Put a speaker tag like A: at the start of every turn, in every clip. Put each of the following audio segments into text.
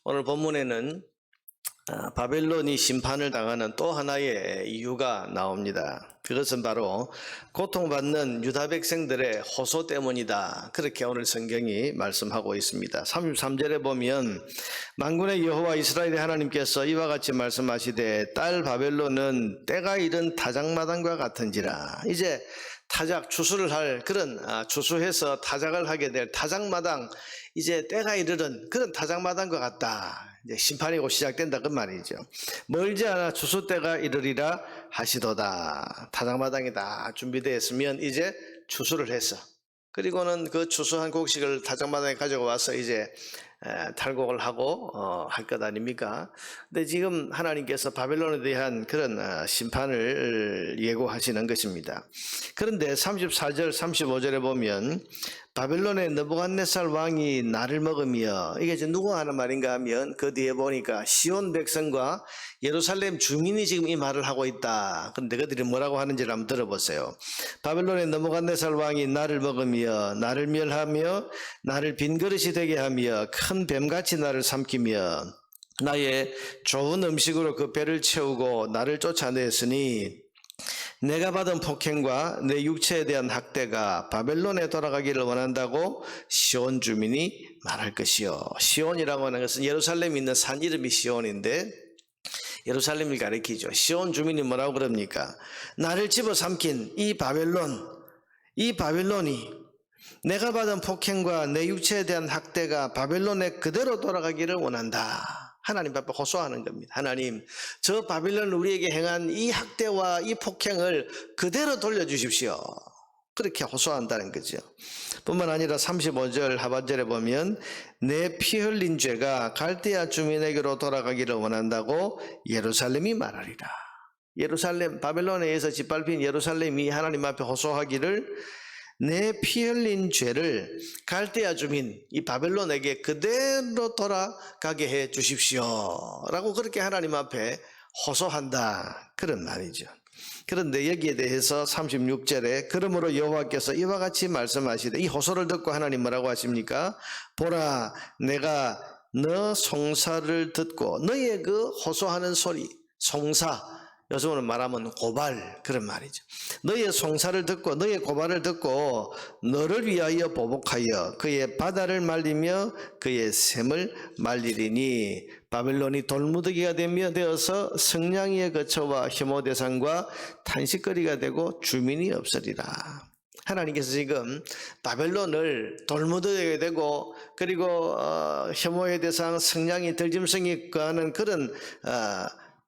A: 오늘 본문에는 바벨론이 심판을 당하는 또 하나의 이유가 나옵니다. 그것은 바로 고통받는 유다 백성들의 호소 때문이다. 그렇게 오늘 성경이 말씀하고 있습니다. 33절에 보면 만군의 여호와 이스라엘의 하나님께서 이와 같이 말씀하시되 딸 바벨론은 때가 이른 타작마당과 같은지라. 이제 타작 추수를 할 그런 추수해서 타작을 하게 될 타작마당, 이제 때가 이르는 그런 타작마당과 같다. 이제 심판이 곧 시작된다 그 말이죠. 멀지 않아 추수 때가 이르리라 하시도다. 타작마당이 다 준비되었으면 이제 추수를 해서, 그리고는 그 추수한 곡식을 타작마당에 가지고 와서 이제 탈곡을 하고 할 것 아닙니까? 근데 지금 하나님께서 바벨론에 대한 그런 심판을 예고하시는 것입니다. 그런데 34절 35절에 보면 바벨론의 느부갓네살 왕이 나를 먹으며, 이게 지금 누가 하는 말인가 하면 그 뒤에 보니까 시온 백성과 예루살렘 주민이 지금 이 말을 하고 있다. 그런데 그들이 뭐라고 하는지를 한번 들어보세요. 바벨론의 느부갓네살 왕이 나를 먹으며 나를 멸하며 나를 빈 그릇이 되게 하며 큰 뱀같이 나를 삼키며 나의 좋은 음식으로 그 배를 채우고 나를 쫓아냈으니 내가 받은 폭행과 내 육체에 대한 학대가 바벨론에 돌아가기를 원한다고 시온 주민이 말할 것이요. 시온이라고 하는 것은 예루살렘에 있는 산 이름이 시온인데 예루살렘을 가리키죠. 시온 주민이 뭐라고 그럽니까? 나를 집어삼킨 이 바벨론이 내가 받은 폭행과 내 육체에 대한 학대가 바벨론에 그대로 돌아가기를 원한다. 하나님 앞에 호소하는 겁니다. 하나님, 저 바벨론 우리에게 행한 이 학대와 이 폭행을 그대로 돌려주십시오. 그렇게 호소한다는 거죠. 뿐만 아니라 35절 하반절에 보면 내 피 흘린 죄가 갈대아 주민에게로 돌아가기를 원한다고 예루살렘이 말하리라. 예루살렘, 바벨론에 의해서 짓밟힌 예루살렘이 하나님 앞에 호소하기를 내 피 흘린 죄를 갈대아 주민 이 바벨론에게 그대로 돌아가게 해 주십시오 라고 그렇게 하나님 앞에 호소한다, 그런 말이죠. 그런데 여기에 대해서 36절에 그러므로 여호와께서 이와 같이 말씀하시되, 이 호소를 듣고 하나님 뭐라고 하십니까? 보라, 내가 너 송사를 듣고, 너의 그 호소하는 소리, 송사, 요즘으로 말하면 고발, 그런 말이죠. 너의 송사를 듣고 너의 고발을 듣고 너를 위하여 보복하여 그의 바다를 말리며 그의 샘을 말리리니 바벨론이 돌무더기가 되어서 성냥이의 거처와 혐오 대상과 탄식거리가 되고 주민이 없으리라. 하나님께서 지금 바벨론을 돌무더기가 되고, 그리고 혐오의 대상, 성냥이 들짐승이 거하는 그런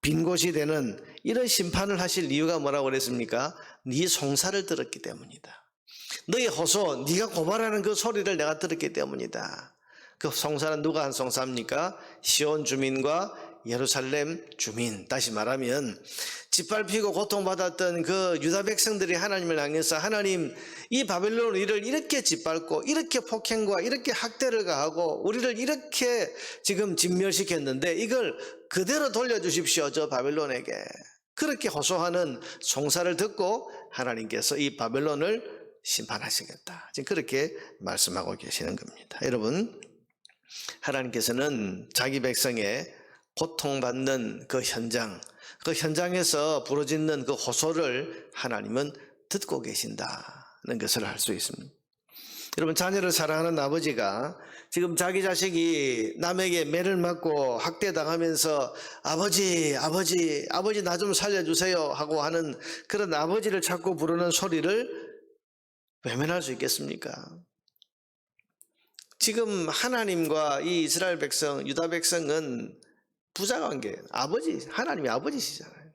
A: 빈 곳이 되는 이런 심판을 하실 이유가 뭐라고 그랬습니까? 네 송사를 들었기 때문이다. 너의 호소, 네가 고발하는 그 소리를 내가 들었기 때문이다. 그 송사는 누가 한 송사입니까? 시온 주민과 예루살렘 주민. 다시 말하면 짓밟히고 고통받았던 그 유다 백성들이 하나님을 향해서, 하나님, 이 바벨론 우리를 이렇게 짓밟고 이렇게 폭행과 이렇게 학대를 가하고 우리를 이렇게 지금 진멸시켰는데 이걸 그대로 돌려주십시오, 저 바벨론에게. 그렇게 호소하는 송사를 듣고 하나님께서 이 바벨론을 심판하시겠다, 지금 그렇게 말씀하고 계시는 겁니다. 여러분, 하나님께서는 자기 백성의 고통받는 그 현장, 그 현장에서 부르짖는 그 호소를 하나님은 듣고 계신다는 것을 알 수 있습니다. 여러분, 자녀를 사랑하는 아버지가 지금 자기 자식이 남에게 매를 맞고 학대당하면서 아버지 나 좀 살려주세요 하고 하는 그런 아버지를 찾고 부르는 소리를 외면할 수 있겠습니까? 지금 하나님과 이 이스라엘 백성, 유다 백성은 부자관계, 하나님이 아버지시잖아요.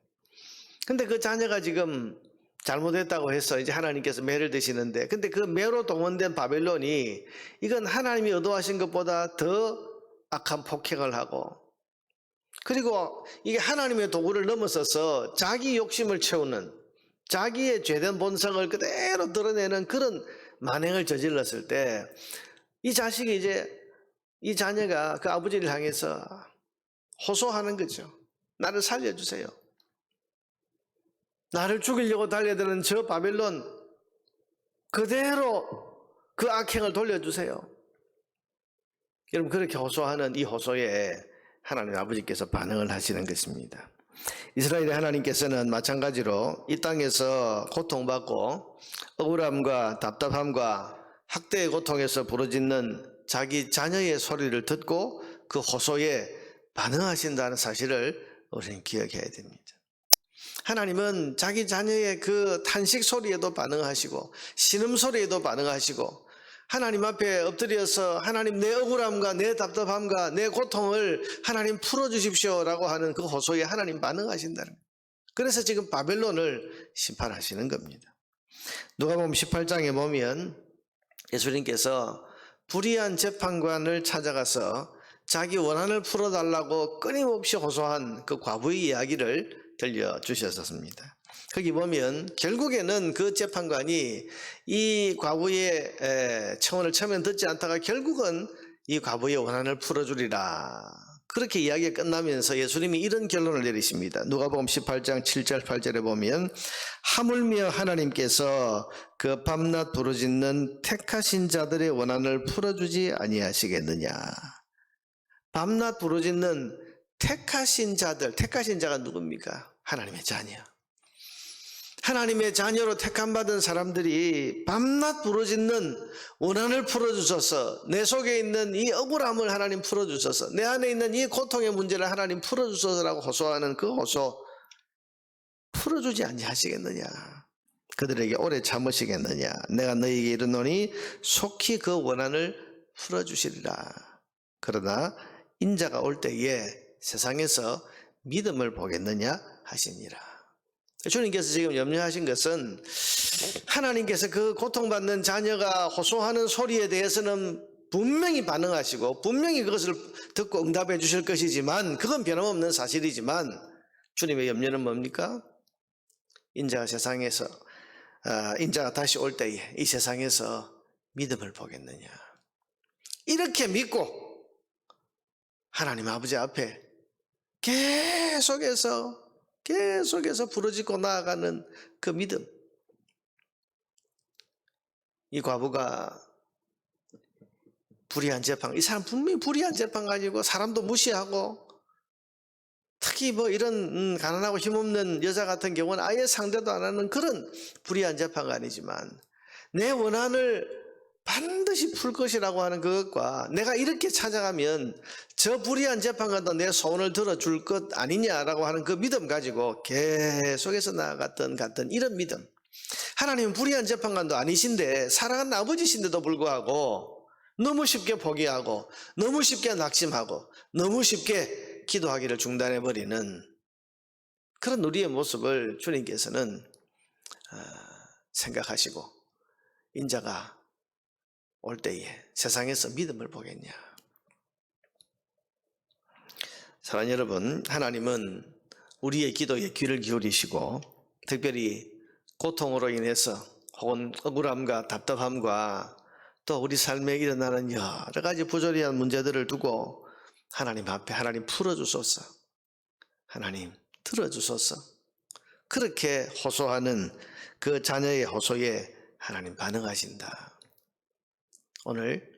A: 근데 그 자녀가 지금 잘못했다고 해서 이제 하나님께서 매를 드시는데, 근데 그 매로 동원된 바벨론이, 이건 하나님이 의도하신 것보다 더 악한 폭행을 하고, 그리고 이게 하나님의 도구를 넘어서서 자기 욕심을 채우는, 자기의 죄된 본성을 그대로 드러내는 그런 만행을 저질렀을 때, 이 자식이 이 자녀가 그 아버지를 향해서 호소하는 거죠. 나를 살려주세요. 나를 죽이려고 달려드는 저 바벨론 그대로 그 악행을 돌려주세요. 여러분 그렇게 호소하는 이 호소에 하나님 아버지께서 반응을 하시는 것입니다. 이스라엘의 하나님께서는 마찬가지로 이 땅에서 고통받고 억울함과 답답함과 학대의 고통에서 부르짖는 자기 자녀의 소리를 듣고 그 호소에 반응하신다는 사실을 우리는 기억해야 됩니다. 하나님은 자기 자녀의 그 탄식 소리에도 반응하시고 신음 소리에도 반응하시고 하나님 앞에 엎드려서 하나님 내 억울함과 내 답답함과 내 고통을 하나님 풀어주십시오라고 하는 그 호소에 하나님 반응하신다는 거예요. 그래서 지금 바벨론을 심판하시는 겁니다. 누가복음 18장에 보면 예수님께서 불의한 재판관을 찾아가서 자기 원한을 풀어달라고 끊임없이 호소한 그 과부의 이야기를 들려주셨습니다. 거기 보면 결국에는 그 재판관이 이 과부의 청원을 처음엔 듣지 않다가 결국은 이 과부의 원한을 풀어주리라. 그렇게 이야기가 끝나면서 예수님이 이런 결론을 내리십니다. 누가복음 18장 7절 8절에 보면 하물며 하나님께서 그 밤낮 부르짖는 택하신 자들의 원한을 풀어주지 아니하시겠느냐. 밤낮 부르짖는 택하신 자들, 택하신 자가 누굽니까? 하나님의 자녀. 하나님의 자녀로 택함받은 사람들이 밤낮 부르짖는 원한을 풀어주셔서 내 속에 있는 이 억울함을 하나님 풀어주셔서 내 안에 있는 이 고통의 문제를 하나님 풀어주셔서라고 호소하는 그 호소 풀어주지 아니하시겠느냐. 그들에게 오래 참으시겠느냐. 내가 너희에게 이르노니 속히 그 원한을 풀어주시리라. 그러나 인자가 올 때에 세상에서 믿음을 보겠느냐 하시니라. 주님께서 지금 염려하신 것은 하나님께서 그 고통받는 자녀가 호소하는 소리에 대해서는 분명히 반응하시고 분명히 그것을 듣고 응답해 주실 것이지만 그건 변함없는 사실이지만 주님의 염려는 뭡니까? 인자가 세상에서 인자가 다시 올 때에 이 세상에서 믿음을 보겠느냐. 이렇게 믿고 하나님 아버지 앞에 계속해서 부르짖고 나아가는 그 믿음. 이 과부가 불의한 재판, 이 사람 분명히 불의한 재판관이고 사람도 무시하고 특히 뭐 이런 가난하고 힘없는 여자 같은 경우는 아예 상대도 안 하는 그런 불의한 재판관이지만 내 원한을 반드시 풀 것이라고 하는 그것과 내가 이렇게 찾아가면 저 불의한 재판관도 내 소원을 들어줄 것 아니냐라고 하는 그 믿음 가지고 계속해서 나아갔던 이런 믿음. 하나님은 불의한 재판관도 아니신데 사랑하는 아버지신데도 불구하고 너무 쉽게 포기하고 너무 쉽게 낙심하고 너무 쉽게 기도하기를 중단해버리는 그런 우리의 모습을 주님께서는 생각하시고 인자가 올 때에 세상에서 믿음을 보겠냐. 사랑하는 여러분, 하나님은 우리의 기도에 귀를 기울이시고 특별히 고통으로 인해서 혹은 억울함과 답답함과 또 우리 삶에 일어나는 여러 가지 부조리한 문제들을 두고 하나님 앞에 하나님 풀어주소서, 하나님 들어주소서, 그렇게 호소하는 그 자녀의 호소에 하나님 반응하신다. 오늘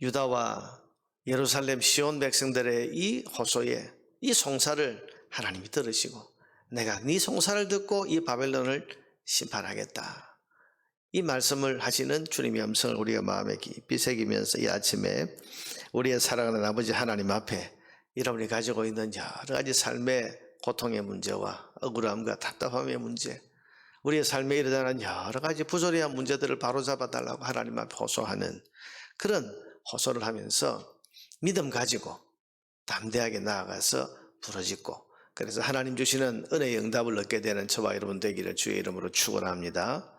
A: 유다와 예루살렘 시온 백성들의 이 호소에 이 송사를 하나님이 들으시고 내가 네 송사를 듣고 이 바벨론을 심판하겠다. 이 말씀을 하시는 주님의 음성을 우리가 마음에 깊이 새기면서 이 아침에 우리의 사랑하는 아버지 하나님 앞에 여러분이 가지고 있는 여러 가지 삶의 고통의 문제와 억울함과 답답함의 문제, 우리의 삶에 일어나는 여러 가지 부조리한 문제들을 바로잡아 달라고 하나님 앞에 호소하는 그런 호소를 하면서 믿음 가지고 담대하게 나아가서 부르짖고 그래서 하나님 주시는 은혜의 응답을 얻게 되는 저와 여러분 되기를 주의 이름으로 축원합니다.